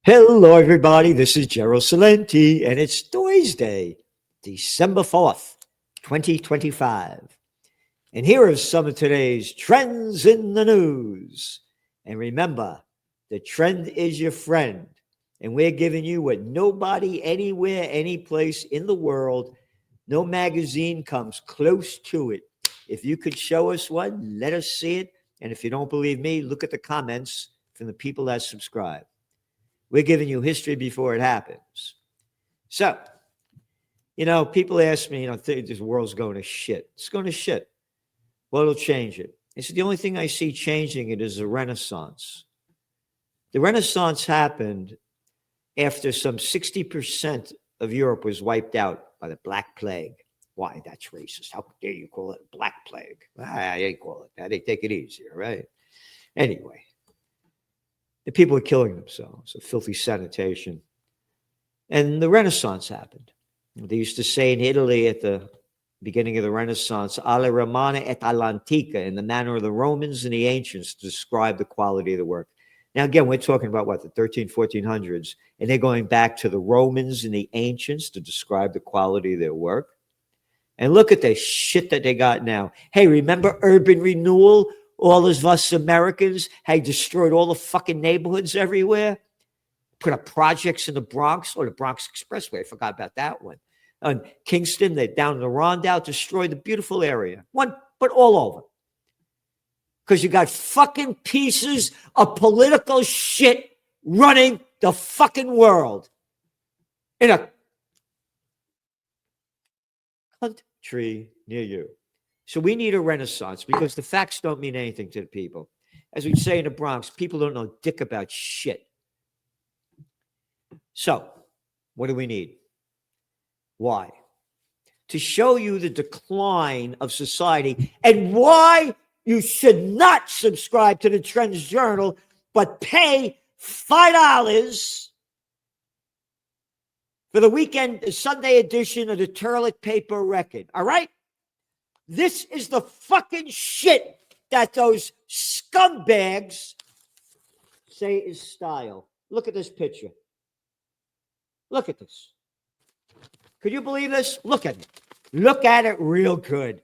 Hello, everybody. This is Gerald Salenti, and it's Thursday, December 4th, 2025. And here are some of today's trends in the news. And remember, the trend is your friend. And we're giving you what nobody, anywhere, any place in the world, no magazine comes close to it. If you could show us one, let us see it. And if you don't believe me, look at the comments from the people that subscribe. We're giving you history before it happens. So, people ask me, this world's going to shit. It's going to shit. Well, it'll change it. It's the only thing I see changing it is a renaissance. The Renaissance happened after some 60% of Europe was wiped out by the Black Plague. Why? That's racist. How dare you call it Black Plague? I ain't call it that. They take it easier, right? Anyway. The people are killing themselves, a filthy sanitation. And the Renaissance happened. They used to say in Italy at the beginning of the Renaissance, alla Romana et all'antica, in the manner of the Romans and the ancients, to describe the quality of the work. Now, again, we're talking about the 1400s, and they're going back to the Romans and the ancients to describe the quality of their work. And look at the shit that they got now. Hey, remember urban renewal? All of us Americans had destroyed all the fucking neighborhoods everywhere. Put up projects in the Bronx or the Bronx Expressway. I forgot about that one. On Kingston, they're down in the Rondout, destroyed the beautiful area. One, but all over. Because you got fucking pieces of political shit running the fucking world. In a country near you. So we need a renaissance because the facts don't mean anything to the people. As we say in the Bronx, people don't know dick about shit. So what do we need? Why? To show you the decline of society and why you should not subscribe to the Trends Journal, but pay $5 for the weekend, Sunday edition of the Turlick Paper Record. All right? This is the fucking shit that those scumbags say is style. Look at this picture. Look at this. Could you believe this? Look at it. Look at it real good.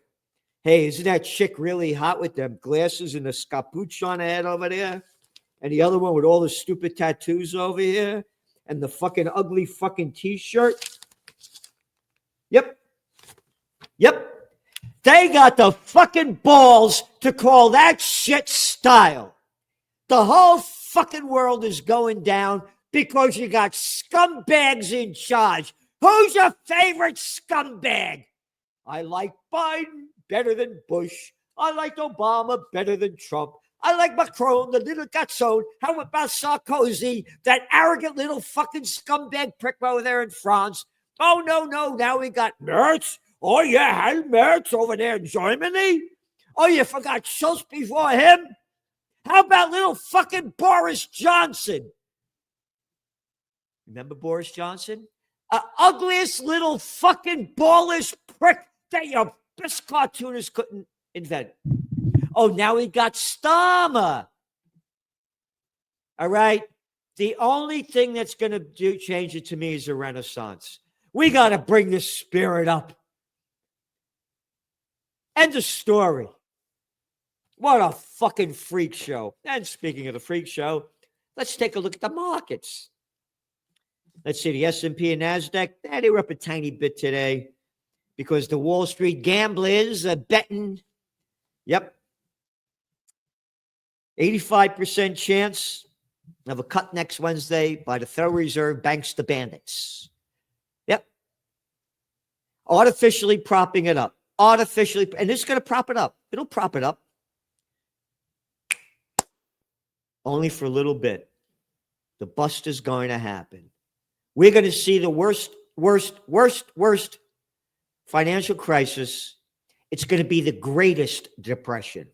Hey, isn't that chick really hot with them glasses and the scapuch on her head over there? And the other one with all the stupid tattoos over here? And the fucking ugly fucking t-shirt? Yep. They got the fucking balls to call that shit style. The whole fucking world is going down because you got scumbags in charge. Who's your favorite scumbag? I like Biden better than Bush. I like Obama better than Trump. I like Macron, the little gatzone. How about Sarkozy, that arrogant little fucking scumbag prick over there in France? Oh, no. Now we got Merz. Oh, yeah, Merz over there in Germany. Oh, you forgot Schultz before him? How about little fucking Boris Johnson? Remember Boris Johnson? Ugliest little fucking ballish prick that your best cartoonist couldn't invent. Oh, now we got Starmer. All right? The only thing that's going to change it to me is a renaissance. We got to bring the spirit up. End of story. What a fucking freak show. And speaking of the freak show, let's take a look at the markets. Let's see, the S&P and NASDAQ, they were up a tiny bit today because the Wall Street gamblers are betting. Yep. 85% chance of a cut next Wednesday by the Federal Reserve banks the bandits. Yep. Artificially propping it up. And it's going to prop it up. It'll prop it up. Only for a little bit. The bust is going to happen. We're going to see the worst financial crisis. It's going to be the greatest depression.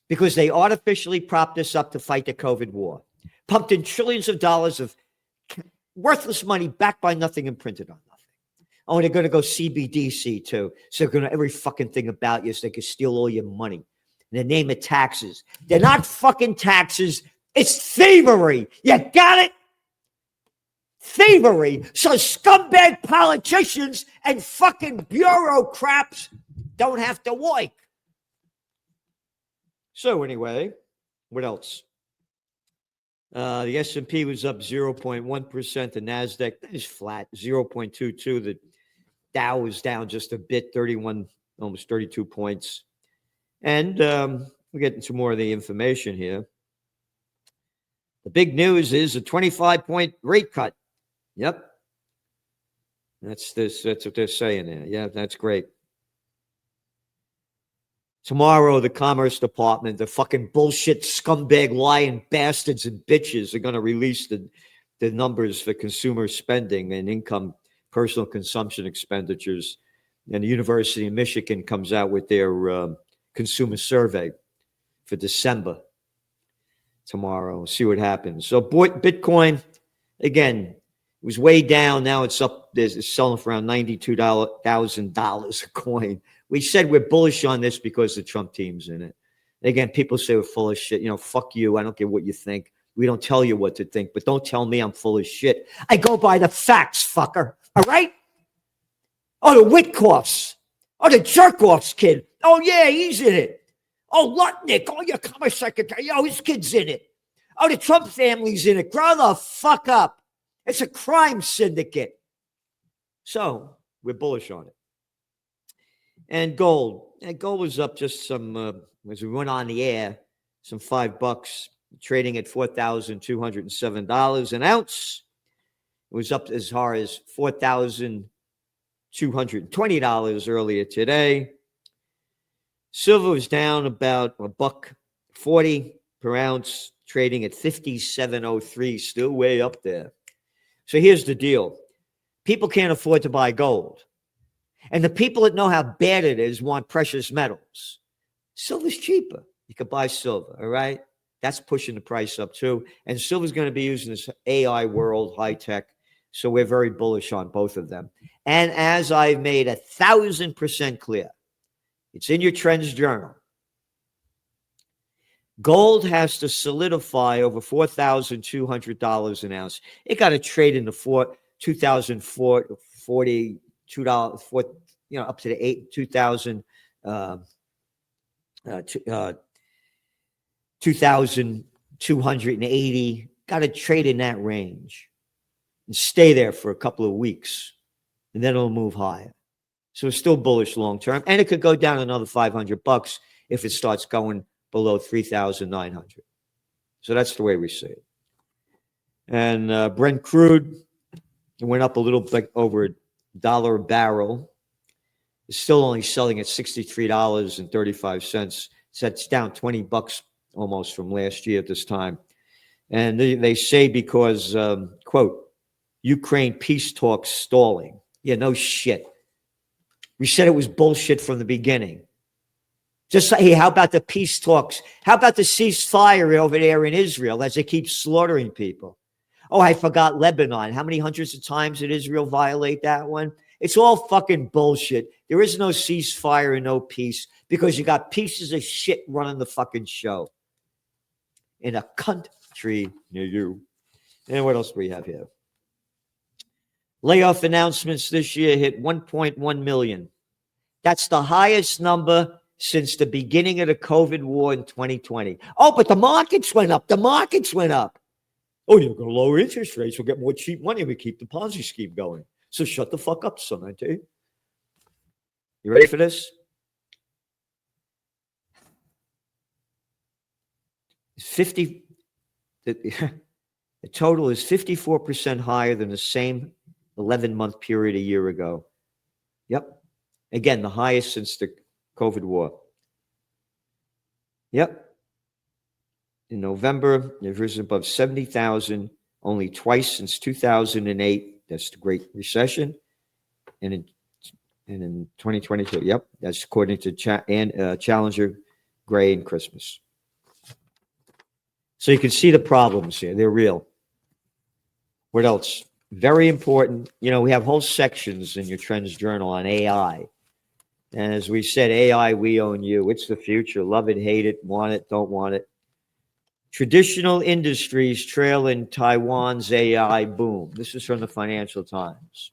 Because they artificially propped this up to fight the COVID war. Pumped in trillions of dollars of worthless money backed by nothing and printed on nothing. Oh, they're going to go CBDC too. So they're going to every fucking thing about you so they can steal all your money. In the name of taxes. They're not fucking taxes. It's thievery. You got it? Thievery. So scumbag politicians and fucking bureaucrats don't have to work. So anyway, what else? The S&P was up 0.1%. The NASDAQ is flat, 0.22. The Dow was down just a bit, 31, almost 32 points. And we're getting some more of the information here. The big news is a 25-point rate cut. Yep. That's what they're saying there. Yeah, that's great. Tomorrow, the Commerce Department, the fucking bullshit scumbag lying bastards and bitches are going to release the numbers for consumer spending and income, personal consumption expenditures. And the University of Michigan comes out with their consumer survey for December tomorrow. See what happens. So Bitcoin, again, it was way down. Now it's up. It's selling for around $92,000 a coin. We said we're bullish on this because the Trump team's in it. Again, people say we're full of shit. You know, fuck you. I don't care what you think. We don't tell you what to think, but don't tell me I'm full of shit. I go by the facts, fucker. All right? Oh, the Witkoffs. Oh, the Jerkoffs kid. Oh, yeah, he's in it. Oh, Lutnick. Oh, your Commerce Secretary. Oh, his kid's in it. Oh, the Trump family's in it. Grow the fuck up. It's a crime syndicate. So we're bullish on it. And gold. And gold was up just some, as we went on the air, some $5, trading at $4,207 an ounce. It was up as far as $4,220 earlier today. Silver was down about $1.40 per ounce, trading at 57.03, still way up there. So here's the deal. People can't afford to buy gold. And the people that know how bad it is want precious metals. Silver's cheaper. You could buy silver, all right? That's pushing the price up too. And silver's going to be used in this AI world, high tech. So we're very bullish on both of them. And as I've made 1,000% clear, it's in your trends journal. Gold has to solidify over $4,200 an ounce. It got to trade in the $2,042, up to the 2,280. Got to trade in that range and stay there for a couple of weeks, and then it'll move higher. So it's still bullish long term, and it could go down another $500 if it starts going below 3,900. So that's the way we see it. And Brent crude, it went up a little bit over $1 a barrel. It's still only selling at $63.35. So that's down $20 almost from last year at this time. And they say because, quote, Ukraine peace talks stalling. Yeah, no shit. We said it was bullshit from the beginning. Just say, hey, how about the peace talks? How about the ceasefire over there in Israel as they keep slaughtering people? Oh, I forgot Lebanon. How many hundreds of times did Israel violate that one? It's all fucking bullshit. There is no ceasefire and no peace because you got pieces of shit running the fucking show in a country near you. And what else do we have here? Layoff announcements this year hit 1.1 million. That's the highest number since the beginning of the COVID war in 2020. Oh, but the markets went up. The markets went up. Oh, you're going to lower interest rates. We'll get more cheap money. We keep the Ponzi scheme going. So shut the fuck up, son, I tell you. You ready for this? The total is 54% higher than the same 11-month period a year ago. Yep. Again, the highest since the COVID war. Yep. In November, it was above 70,000, only twice since 2008. That's the Great Recession. And in 2022, yep, that's according to Challenger, Gray, and Christmas. So you can see the problems here. They're real. What else? Very important. You know, we have whole sections in your Trends Journal on AI. And as we said, AI, we own you. It's the future. Love it, hate it, want it, don't want it. Traditional industries trail in Taiwan's AI boom. This is from the Financial Times.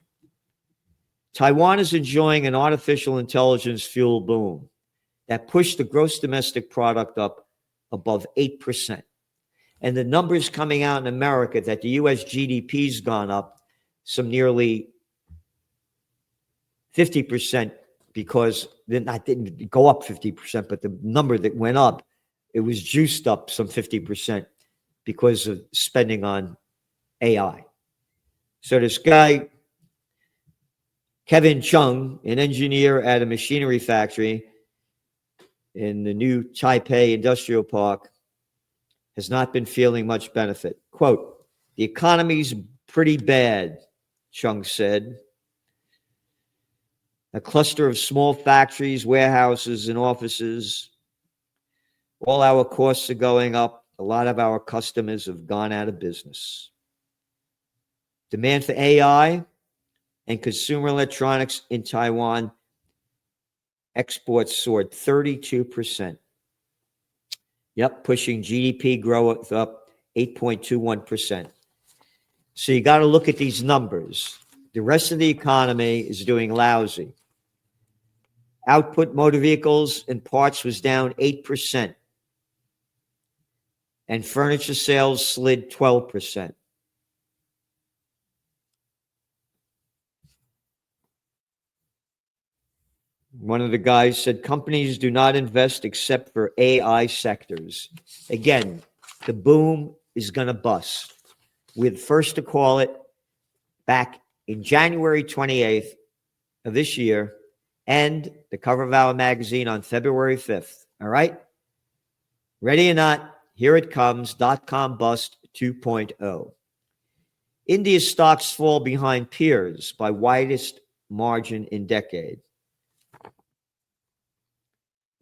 Taiwan is enjoying an artificial intelligence fuel boom that pushed the gross domestic product up above 8%. And the numbers coming out in America that the US GDP's gone up some nearly 50%, because that didn't go up 50%, but the number that went up, it was juiced up some 50% because of spending on AI. So this guy, Kevin Chung, an engineer at a machinery factory in the new Taipei Industrial Park, has not been feeling much benefit. Quote, "The economy's pretty bad," Chung said. A cluster of small factories, warehouses, and offices. All our costs are going up. A lot of our customers have gone out of business. Demand for AI and consumer electronics in Taiwan exports soared 32%. Yep, pushing GDP growth up 8.21%. So you got to look at these numbers. The rest of the economy is doing lousy. Output motor vehicles and parts was down 8%. And furniture sales slid 12%. One of the guys said companies do not invest except for AI sectors. Again, the boom is going to bust. We're the first to call it back in January 28th of this year, and the cover of our magazine on February 5th. All right? Ready or not, here it comes, .com bust 2.0. India's stocks fall behind peers by widest margin in decade.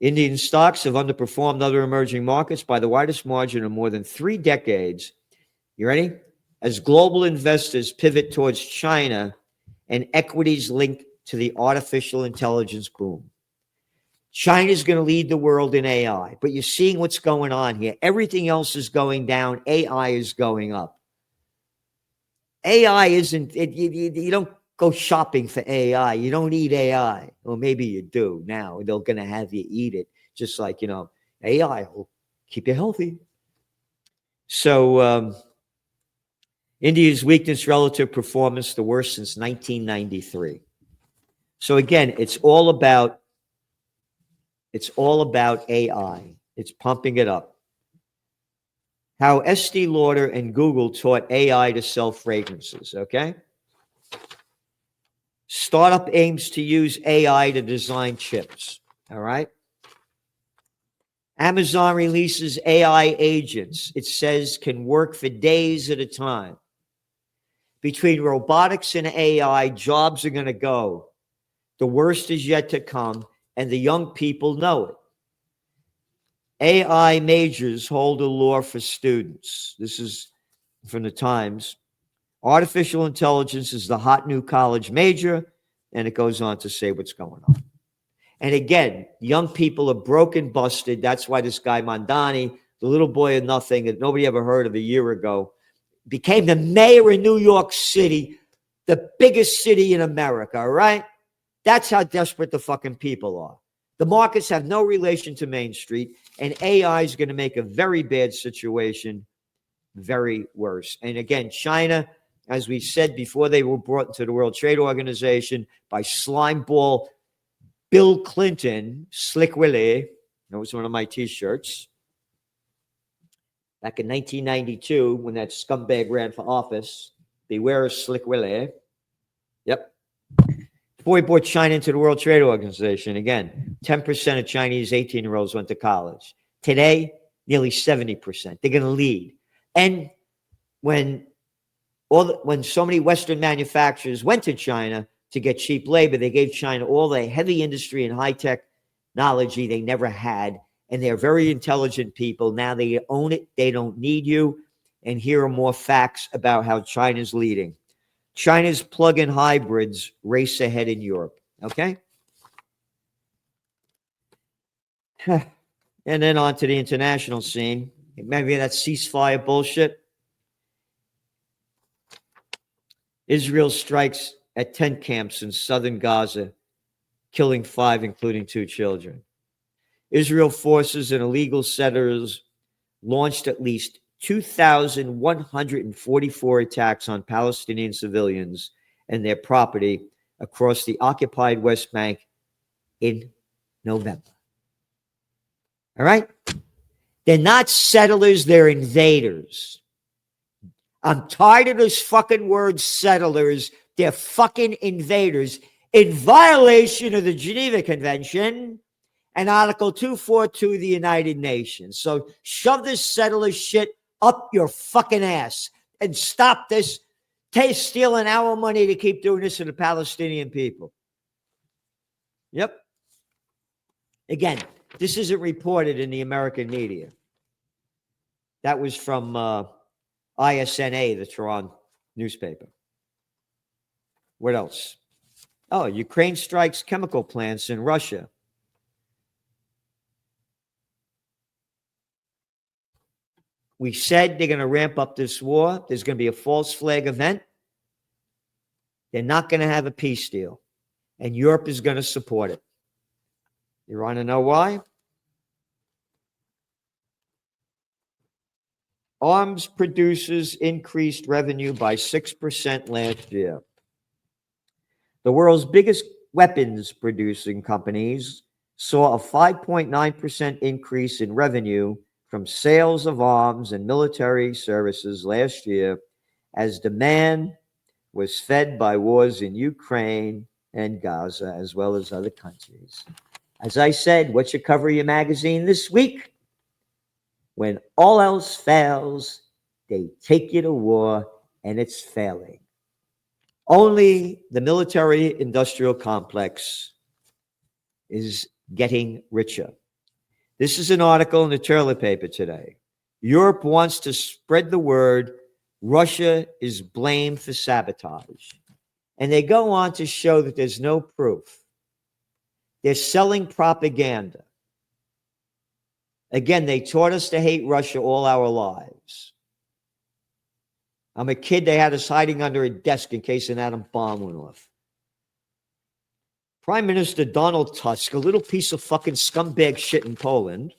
Indian stocks have underperformed other emerging markets by the widest margin of more than 3 decades. You ready? As global investors pivot towards China and equities linked to the artificial intelligence boom. China's going to lead the world in AI, but you're seeing what's going on here. Everything else is going down. AI is going up. AI isn't, you don't go shopping for AI. You don't eat AI. Well, maybe you do now. They're going to have you eat it. Just like, AI will keep you healthy. So India's weakness relative performance, the worst since 1993. So again, it's all about AI. It's pumping it up. How Estee Lauder and Google taught AI to sell fragrances, okay? Startup aims to use AI to design chips, all right? Amazon releases AI agents, it says can work for days at a time. Between robotics and AI, jobs are going to go. The worst is yet to come, and the young people know it. AI majors hold a law for students. This is from the Times. Artificial intelligence is the hot new college major, and it goes on to say what's going on. And again, young people are broken, busted. That's why this guy Mandani, the little boy of nothing that nobody ever heard of a year ago, became the mayor of New York City, the biggest city in America, all right? That's how desperate the fucking people are. The markets have no relation to Main Street, and AI is going to make a very bad situation very worse. And again, China, as we said before, they were brought into the World Trade Organization by slimeball Bill Clinton, Slick Willie. That was one of my T-shirts. Back in 1992, when that scumbag ran for office, beware of Slick Willie. Yep. Before he brought China into the World Trade Organization, again, 10% of Chinese 18-year-olds went to college. Today, nearly 70%. They're going to lead. And when so many Western manufacturers went to China to get cheap labor, they gave China all the heavy industry and high technology they never had. And they're very intelligent people. Now they own it. They don't need you. And here are more facts about how China's leading. China's plug-in hybrids race ahead in Europe. Okay? And then on to the international scene. Maybe that ceasefire bullshit. Israel strikes at tent camps in southern Gaza, killing 5, including 2 children. Israel forces and illegal settlers launched at least 2,144 attacks on Palestinian civilians and their property across the occupied West Bank in November. All right? They're not settlers, they're invaders. I'm tired of this fucking word settlers. They're fucking invaders in violation of the Geneva Convention and Article 242 of the United Nations. So shove this settler shit up your fucking ass and stop this stealing our money to keep doing this to the Palestinian people. Yep. Again, this isn't reported in the American media. That was from ISNA, the Tehran newspaper. What else? Oh, Ukraine strikes chemical plants in Russia. We said they're going to ramp up this war. There's going to be a false flag event. They're not going to have a peace deal. And Europe is going to support it. You want to know why? Arms producers increased revenue by 6% last year. The world's biggest weapons producing companies saw a 5.9% increase in revenue from sales of arms and military services last year as demand was fed by wars in Ukraine and Gaza, as well as other countries. As I said, what should cover your magazine this week? When all else fails, they take you to war, and it's failing. Only the military-industrial complex is getting richer. This is an article in the toilet paper today. Europe wants to spread the word Russia is blamed for sabotage. And they go on to show that there's no proof. They're selling propaganda. Again, they taught us to hate Russia all our lives. I'm a kid, they had us hiding under a desk in case an atom bomb went off. Prime Minister Donald Tusk, a little piece of fucking scumbag shit in Poland,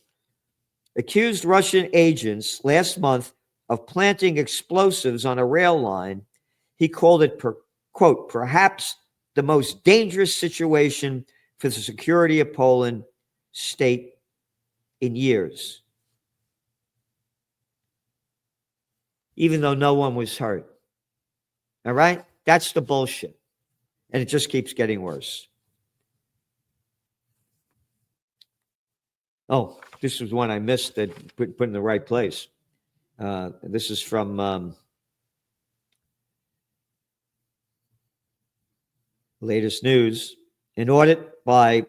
accused Russian agents last month of planting explosives on a rail line. He called it, quote, perhaps the most dangerous situation for the security of Poland state in years, even though no one was hurt. All right? That's the bullshit. And it just keeps getting worse. Oh, this was one I missed that put in the right place. This is from latest news. An audit by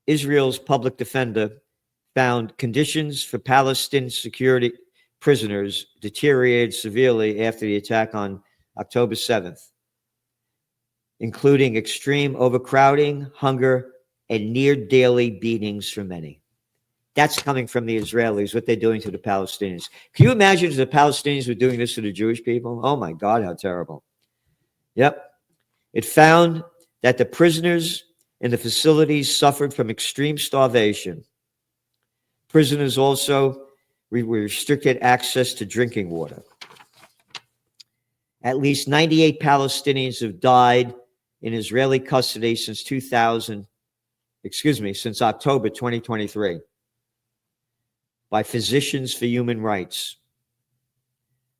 Israel's public defender found conditions for Palestinian security prisoners deteriorated severely after the attack on October 7th, including extreme overcrowding, hunger, and near daily beatings for many. That's coming from the Israelis, what they're doing to the Palestinians. Can you imagine if the Palestinians were doing this to the Jewish people? Oh my God, how terrible. Yep. It found that the prisoners in the facilities suffered from extreme starvation. Prisoners also restricted access to drinking water. At least 98 Palestinians have died in Israeli custody since since October 2023 by Physicians for Human Rights.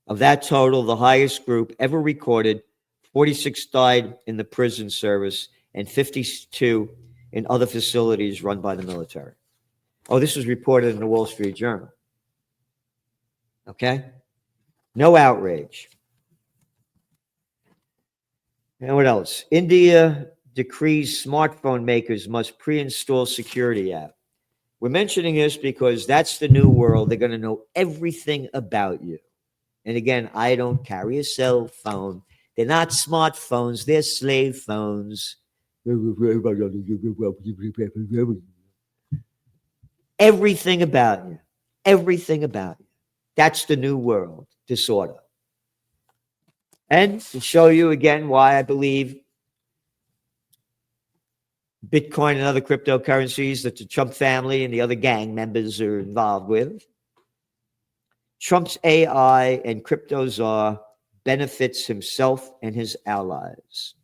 Of that total, the highest group ever recorded, 46 died in the prison service and 52 in other facilities run by the military. Oh, this was reported in the Wall Street Journal. Okay? No outrage. And what else? India decrees smartphone makers must pre-install security app. We're mentioning this because that's the new world. They're going to know everything about you. And again, I don't carry a cell phone. They're not smartphones. They're slave phones. Everything about you. Everything about you. That's the new world disorder. And to show you again why I believe Bitcoin and other cryptocurrencies that the Trump family and the other gang members are involved with, Trump's AI and crypto czar benefits himself and his allies.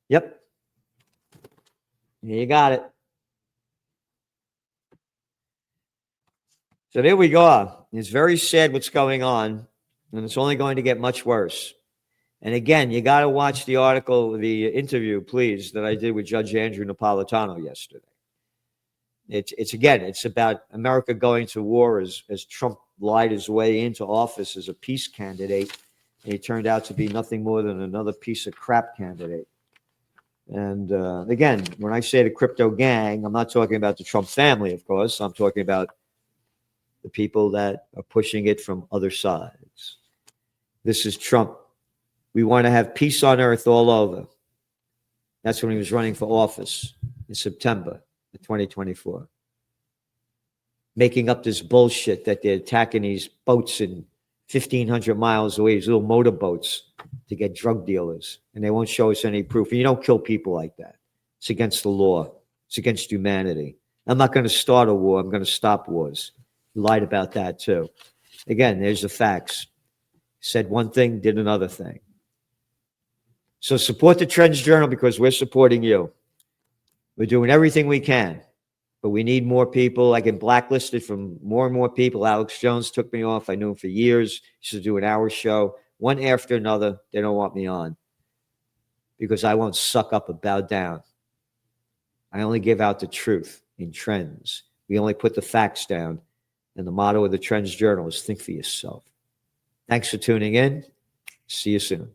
Yep. You got it. So there we go. It's very sad what's going on, and it's only going to get much worse. And again, you got to watch the article, the interview, please, that I did with Judge Andrew Napolitano yesterday. It's about America going to war as Trump lied his way into office as a peace candidate, and he turned out to be nothing more than another piece of crap candidate. And again, when I say the crypto gang, I'm not talking about the Trump family, of course. I'm talking about the people that are pushing it from other sides. This is Trump. We want to have peace on earth all over. That's when he was running for office in September of 2024. Making up this bullshit that they're attacking these boats in 1,500 miles away, these little motorboats to get drug dealers. And they won't show us any proof. And you don't kill people like that. It's against the law. It's against humanity. I'm not going to start a war. I'm going to stop wars. You lied about that too. Again, there's the facts. Said one thing, did another thing. So support the Trends Journal because we're supporting you. We're doing everything we can, but we need more people. I get blacklisted from more and more people. Alex Jones took me off. I knew him for years. He used to do an hour show. One after another, they don't want me on because I won't suck up or bow down. I only give out the truth in trends. We only put the facts down. And the motto of the Trends Journal is think for yourself. Thanks for tuning in. See you soon.